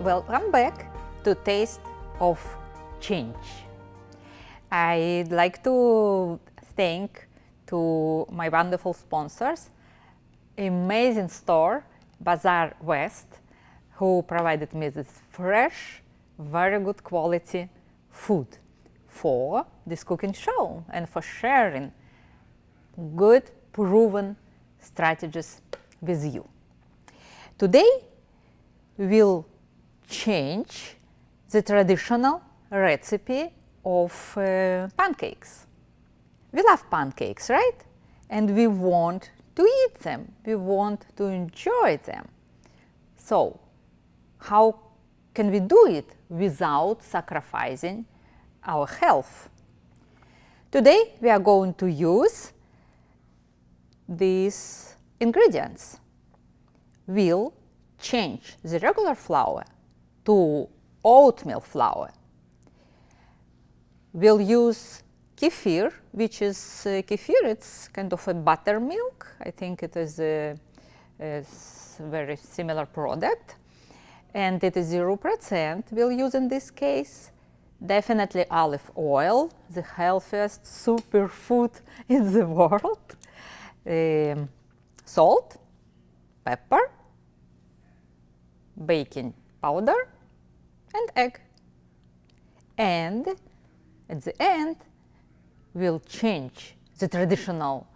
welcome back to Taste of Change. I'd like to thank to my wonderful sponsors, amazing store Bazaar West, who provided me this fresh, very good quality food for this cooking show and for sharing good, proven strategies with you. Today, we'll change the traditional recipe of pancakes. We love pancakes, right? And we want to eat them. We want to enjoy them. So, how can we do it without sacrificing our health? Today, we are going to use these ingredients. We'll change the regular flour to oatmeal flour. We'll use kefir, which is kefir, it's kind of a buttermilk. I think it is a very similar product. And it is 0% we'll use in this case. Definitely olive oil, the healthiest superfood in the world. Salt, pepper, baking powder, and egg. And at the end, we'll change the traditional,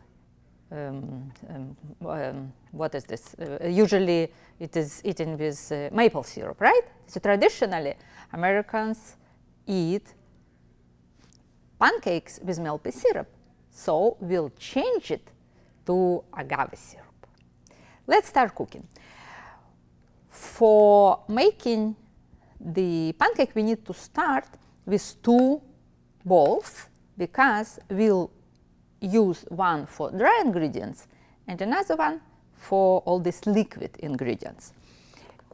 what is this? Usually it is eaten with maple syrup, right? So traditionally, Americans eat pancakes with maple syrup. So we'll change it to agave syrup. Let's start cooking. For making the pancake, we need to start with 2 bowls because we'll use one for dry ingredients and another one for all these liquid ingredients.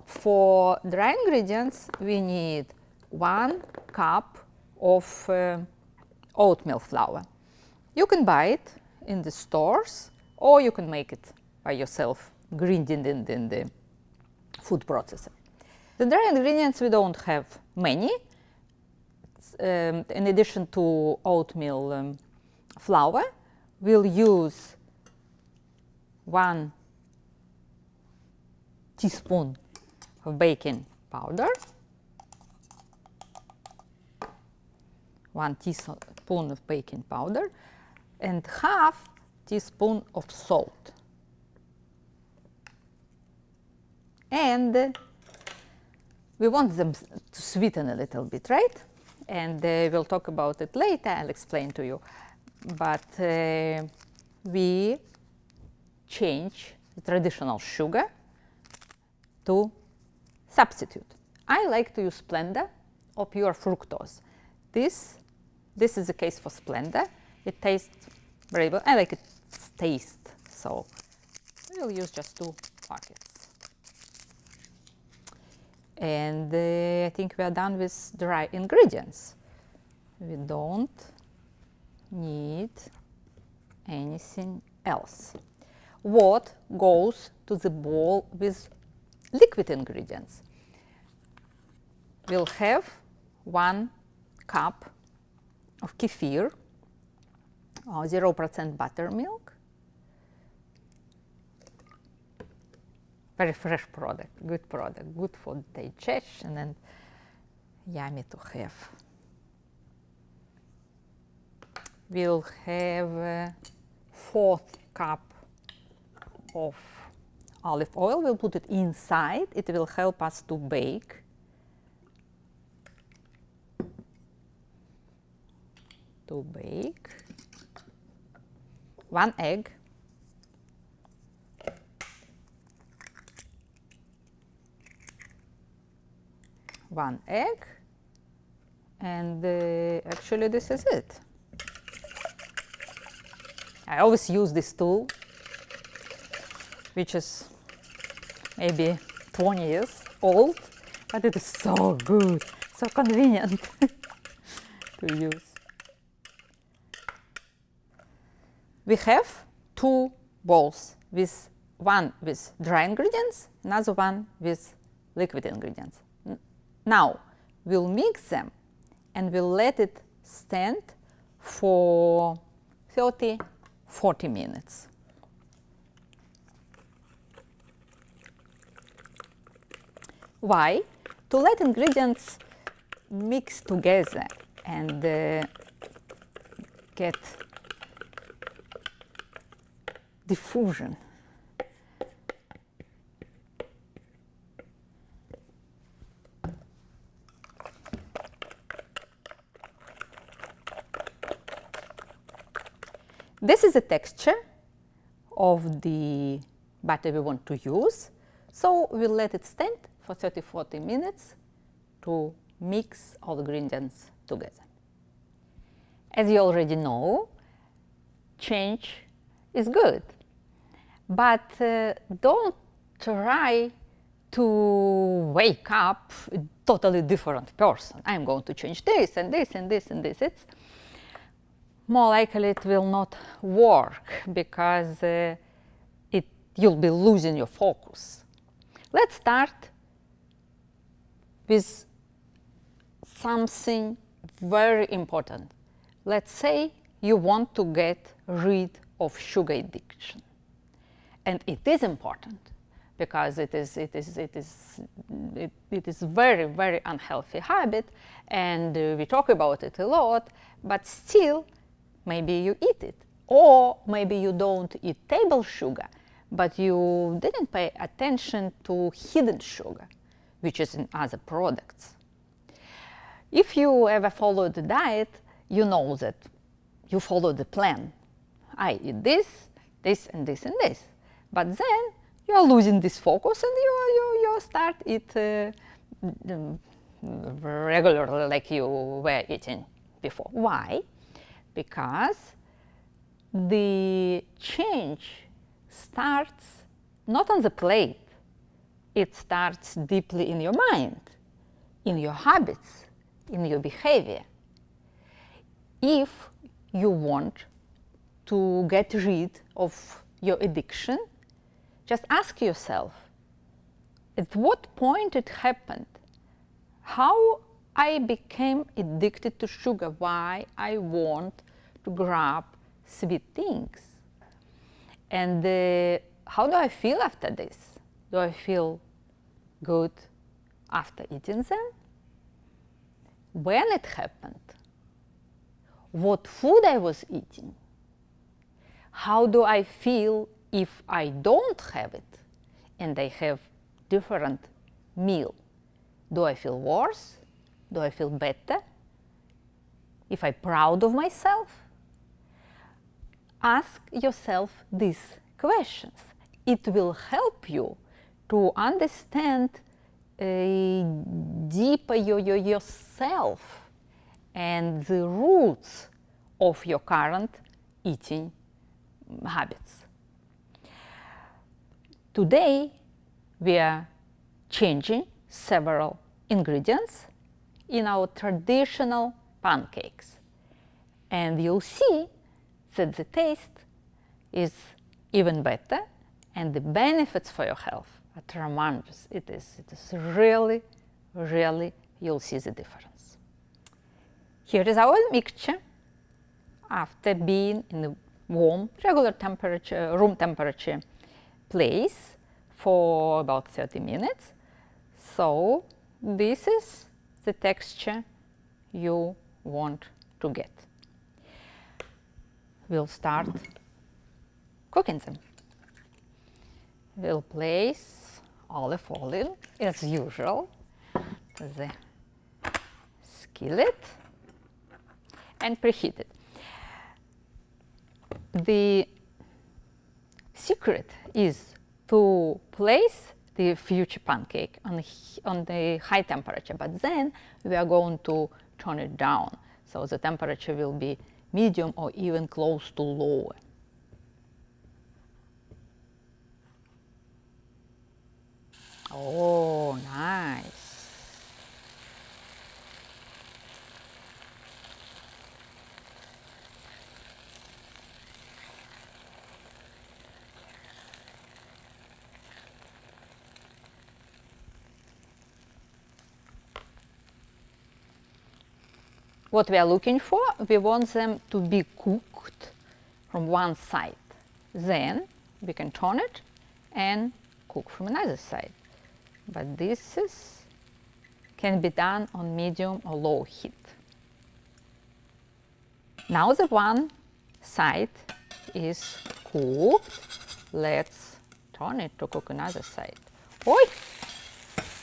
For dry ingredients, we need 1 cup of oatmeal flour. You can buy it in the stores or you can make it by yourself, grinding it in the food processor. The dry ingredients, we don't have many. In addition to oatmeal flour, we'll use 1 teaspoon of baking powder, 1 teaspoon of baking powder, and ½ teaspoon of salt. And we want them to sweeten a little bit, right? And we'll talk about it later, I'll explain to you. But we change the traditional sugar to substitute. I like to use Splenda or pure fructose. This is the case for Splenda. It tastes very well. I like its taste, so we'll use just 2 packets. And I think we are done with dry ingredients. We don't need anything else. What goes to the bowl with liquid ingredients? We'll have 1 cup of kefir, or 0% buttermilk. Very fresh product, good for digestion and yummy to have. We'll have 1/4 cup of olive oil. We'll put it inside. It will help us to bake. To bake. 1 egg. 1 egg, and actually this is it. I always use this tool, which is maybe 20 years old, but it is so good, so convenient to use. We have 2 bowls, one with dry ingredients, another one with liquid ingredients. Now we'll mix them and we'll let it stand for 30-40 minutes. Why? To let ingredients mix together and get diffusion. This is the texture of the batter we want to use. So we'll let it stand for 30-40 minutes to mix all the ingredients together. As you already know, change is good. But don't try to wake up a totally different person. I'm going to change this and this and this and this. It's more likely it will not work because you'll be losing your focus. Let's start with something very important. Let's say you want to get rid of sugar addiction. And it is important because it is very, very unhealthy habit, and we talk about it a lot, but still maybe you eat it. Or maybe you don't eat table sugar, but you didn't pay attention to hidden sugar, which is in other products. If you ever followed the diet, you know that you follow the plan. I eat this, this, and this, and this. But then you are losing this focus and you start eat regularly like you were eating before. Why? Because the change starts not on the plate. It starts deeply in your mind, in your habits, in your behavior. If you want to get rid of your addiction, just ask yourself, at what point it happened? How I became addicted to sugar? Why I want to grab sweet things? And how do I feel after this? Do I feel good after eating them? When it happened? What food I was eating? How do I feel if I don't have it and I have different meal? Do I feel worse? Do I feel better? If I'm proud of myself? Ask yourself these questions. It will help you to understand deeper yourself and the roots of your current eating habits. Today, we are changing several ingredients in our traditional pancakes. And you'll see that the taste is even better and the benefits for your health are tremendous. It is really, really, you'll see the difference. Here is our mixture after being in a warm, regular temperature, room temperature place for about 30 minutes. So this is the texture you want to get. We'll start cooking them. We'll place olive oil, as usual, the skillet and preheat it. The secret is to place the future pancake on the high temperature, but then we are going to turn it down, so the temperature will be medium or even close to lower. Oh, nice. what we are looking for, we want them to be cooked from one side. Then we can turn it and cook from another side. But this can be done on medium or low heat. Now the one side is cooked. Let's turn it to cook another side. Oi!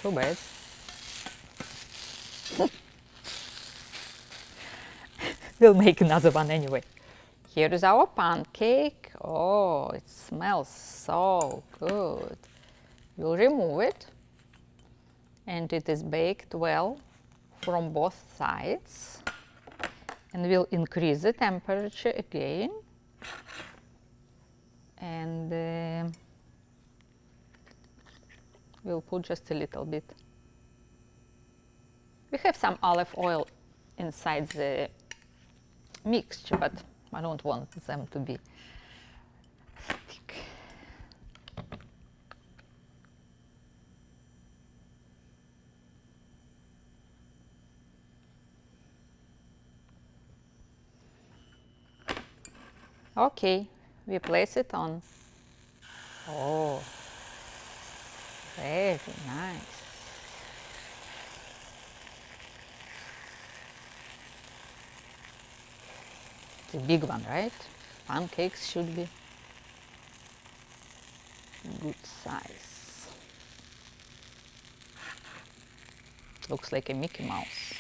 Too bad. We'll make another one anyway. Here is our pancake. Oh, it smells so good. We'll remove it. And it is baked well from both sides. And we'll increase the temperature again. And we'll put just a little bit. We have some olive oil inside the mixture, but I don't want them to be thick. Okay, we place it on. Oh, very nice. It's a big one, right? Pancakes should be good size. Looks like a Mickey Mouse.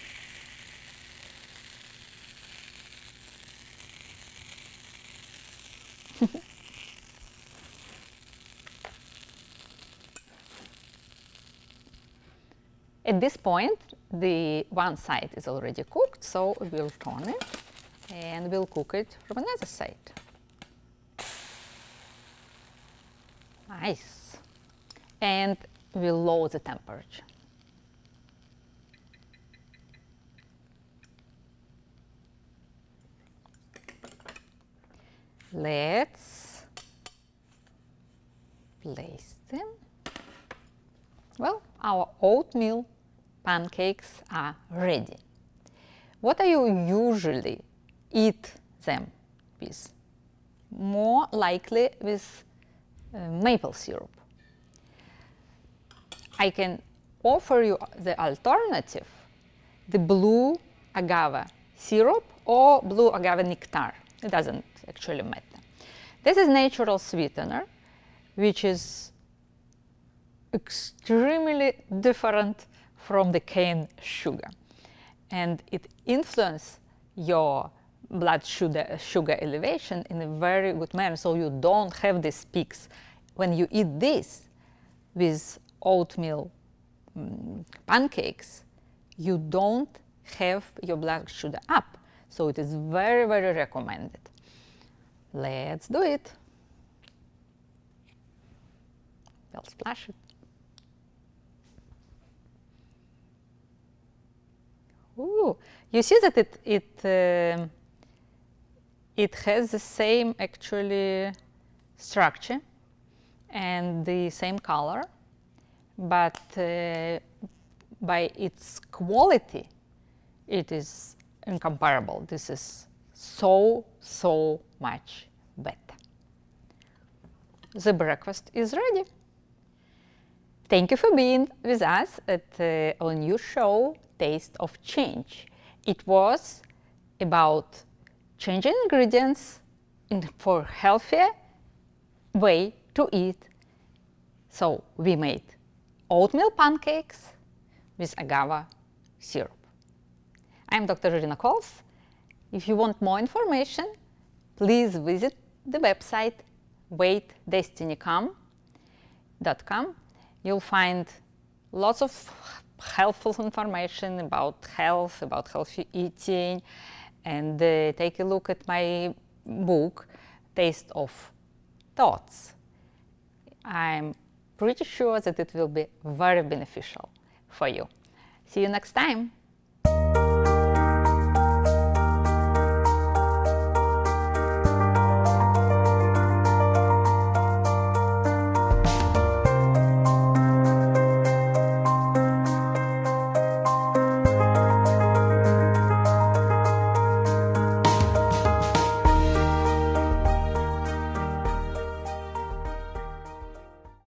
At this point, the one side is already cooked, so we'll turn it and we'll cook it from another side. Nice. And we'll lower the temperature. Let's place them. Well, our oatmeal pancakes are ready. What do you usually eat them with? More likely with maple syrup. I can offer you the alternative, the blue agave syrup or blue agave nectar. It doesn't actually matter. This is natural sweetener, which is extremely different from the cane sugar, and it influences your blood sugar elevation in a very good manner, so you don't have these peaks. When you eat this with oatmeal pancakes, you don't have your blood sugar up, so it is very, very recommended. Let's do it. We'll splash it. Ooh, you see that it has the same actually structure and the same color, but by its quality, it is incomparable. This is so much better. The breakfast is ready. Thank you for being with us at our new show, Taste of Change. It was about changing ingredients for healthier way to eat. So we made oatmeal pancakes with agave syrup. I'm Dr. Irina Koles. If you want more information, please visit the website weightdestiny.com. You'll find lots of helpful information about health, about healthy eating, and take a look at my book, Taste of Thoughts. I'm pretty sure that it will be very beneficial for you. See you next time.